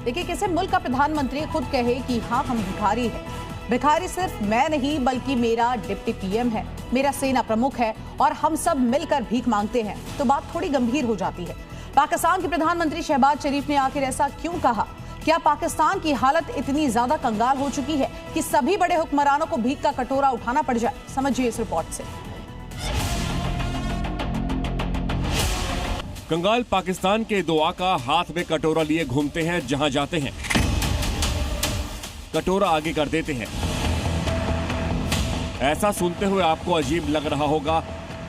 देखिए, किसी मुल्क का प्रधानमंत्री खुद कहे कि हाँ हम भिखारी हैं। भिखारी सिर्फ मैं नहीं बल्कि मेरा डिप्टी पीएम है, मेरा सेना प्रमुख है और हम सब मिलकर भीख मांगते हैं, तो बात थोड़ी गंभीर हो जाती है। पाकिस्तान के प्रधानमंत्री शहबाज शरीफ ने आखिर ऐसा क्यों कहा? क्या पाकिस्तान की हालत इतनी ज्यादा कंगाल हो चुकी है कि सभी बड़े हुक्मरानों को भीख का कटोरा उठाना पड़ जाए? समझिए इस रिपोर्ट से। कंगाल पाकिस्तान के दो आका हाथ में कटोरा लिए घूमते हैं, जहां जाते हैं कटोरा आगे कर देते हैं। ऐसा सुनते हुए आपको अजीब लग रहा होगा,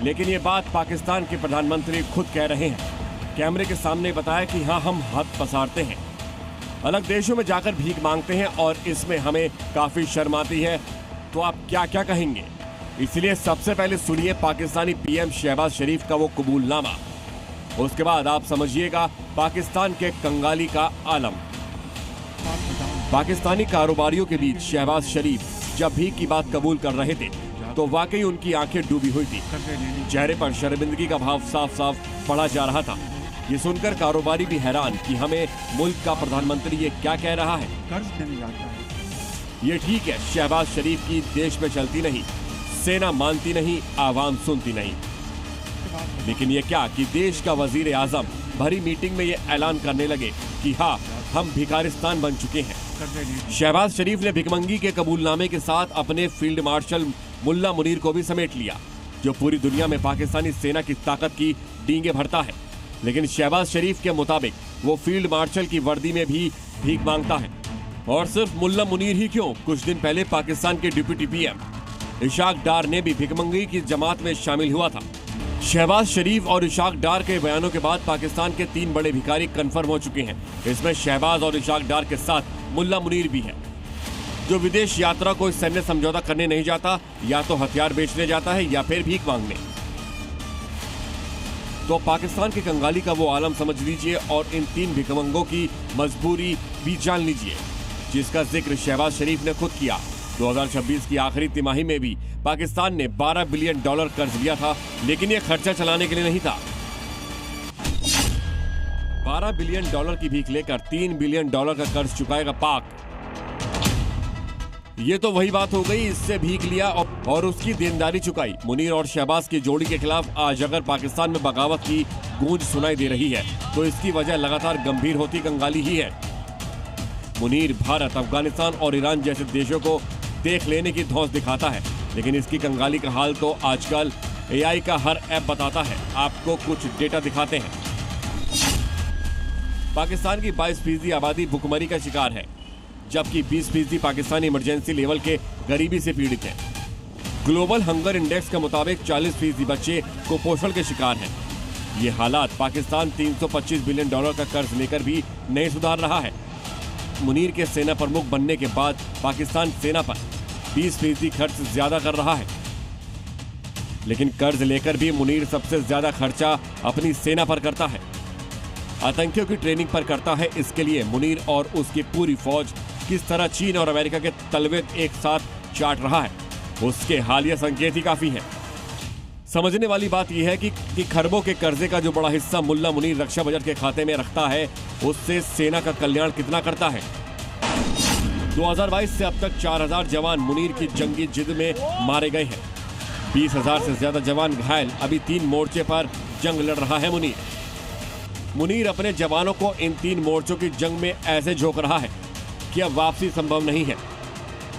लेकिन ये बात पाकिस्तान के प्रधानमंत्री खुद कह रहे हैं। कैमरे के सामने बताया कि हाँ हम हाथ पसारते हैं, अलग देशों में जाकर भीख मांगते हैं और इसमें हमें काफी शर्म आती है। तो आप क्या क्या कहेंगे? इसलिए सबसे पहले सुनिए पाकिस्तानी पीएम शहबाज शरीफ का वो कबूलनामा, उसके बाद आप समझिएगा पाकिस्तान के कंगाली का आलम। पाकिस्तानी कारोबारियों के बीच शहबाज शरीफ जब भीख की बात कबूल कर रहे थे तो वाकई उनकी आंखें डूबी हुई थी, चेहरे पर शर्मिंदगी का भाव साफ साफ पढ़ा जा रहा था। ये सुनकर कारोबारी भी हैरान कि हमें मुल्क का प्रधानमंत्री ये क्या कह रहा है। ये ठीक है, शहबाज शरीफ की देश में चलती नहीं, सेना मानती नहीं, आवाम सुनती नहीं, लेकिन ये क्या कि देश का वजीर आजम भरी मीटिंग में ये ऐलान करने लगे कि हाँ हम भिखारिस्तान बन चुके हैं। शहबाज शरीफ ने भिखमंगी के कबूलनामे के साथ अपने फील्ड मार्शल मुल्ला मुनीर को भी समेट लिया, जो पूरी दुनिया में पाकिस्तानी सेना की ताकत की डींगे भरता है। लेकिन शहबाज शरीफ के मुताबिक वो फील्ड मार्शल की वर्दी में भी भीख मांगता है। और सिर्फ मुल्ला मुनीर ही क्यों, कुछ दिन पहले पाकिस्तान के डिप्टी पीएम इशाक डार ने भी भिखमंगी की जमात में शामिल हुआ था। शहबाज शरीफ और इशाक डार के बयानों के बाद पाकिस्तान के 3 बड़े भिखारी कन्फर्म हो चुके हैं। इसमें शहबाज और इशाक डार के साथ मुल्ला मुनीर भी है, जो विदेश यात्रा को सैन्य समझौता करने नहीं जाता, या तो हथियार बेचने जाता है या फिर भीख मांगने। तो पाकिस्तान के कंगाली का वो आलम समझ लीजिए और इन 3 भिखमंगों की मजबूरी भी जान लीजिए, जिसका जिक्र शहबाज शरीफ ने खुद किया। 2026 की आखिरी तिमाही में भी पाकिस्तान ने $12 बिलियन कर्ज लिया था, लेकिन ये खर्चा चलाने के लिए नहीं था। $12 बिलियन की भीख लेकर $3 बिलियन का कर्ज चुकाएगा पाक। ये तो वही बात हो गई, इससे भीख लिया और उसकी देनदारी चुकाई। मुनीर और शहबाज की जोड़ी के खिलाफ आज अगर पाकिस्तान में बगावत की गूंज सुनाई दे रही है तो इसकी वजह लगातार गंभीर होती कंगाली ही है। मुनीर भारत, अफगानिस्तान और ईरान जैसे देशों को देख लेने की धौंस दिखाता है, लेकिन इसकी कंगाली का हाल तो आजकल AI का हर ऐप बताता है। आपको कुछ डेटा दिखाते हैं। पाकिस्तान की 22% आबादी भुखमरी का शिकार है, जबकि 20% पाकिस्तानी इमरजेंसी लेवल के गरीबी से पीड़ित हैं। ग्लोबल हंगर इंडेक्स के मुताबिक 40% बच्चे कुपोषण के शिकार हैं। ये हालात पाकिस्तान $325 बिलियन का कर्ज लेकर भी नहीं सुधार रहा है। मुनीर के सेना प्रमुख बनने के बाद पाकिस्तान सेना पर 20% खर्च ज्यादा कर रहा है, लेकिन कर्ज लेकर भी मुनीर सबसे ज्यादा खर्चा अपनी सेना पर करता है, आतंकियों की ट्रेनिंग पर करता है। इसके लिए मुनीर और उसकी पूरी फौज किस तरह चीन और अमेरिका के तलवे एक साथ चाट रहा है, उसके हालिया संकेत ही काफी है। समझने वाली बात यह है कि खरबों के कर्जे का जो बड़ा हिस्सा मुल्ला मुनीर रक्षा बजट के खाते में रखता है, उससे सेना का कल्याण कितना करता है। 2022 से अब तक 4000 जवान मुनीर की जंगी जिद में मारे गए हैं। 20,000 से ज्यादा जवान घायल। अभी 3 मोर्चे पर जंग लड़ रहा है मुनीर अपने जवानों को इन 3 मोर्चों की जंग में ऐसे झोंक रहा है कि अब वापसी संभव नहीं है।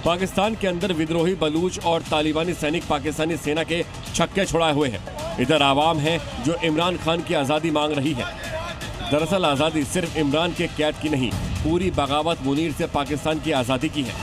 पाकिस्तान के अंदर विद्रोही बलूच और तालिबानी सैनिक पाकिस्तानी सेना के छक्के छुड़ाए हुए हैं। इधर आवाम है जो इमरान खान की आज़ादी मांग रही है। दरअसल आज़ादी सिर्फ इमरान के कैद की नहीं, पूरी बगावत मुनीर से पाकिस्तान की आज़ादी की है।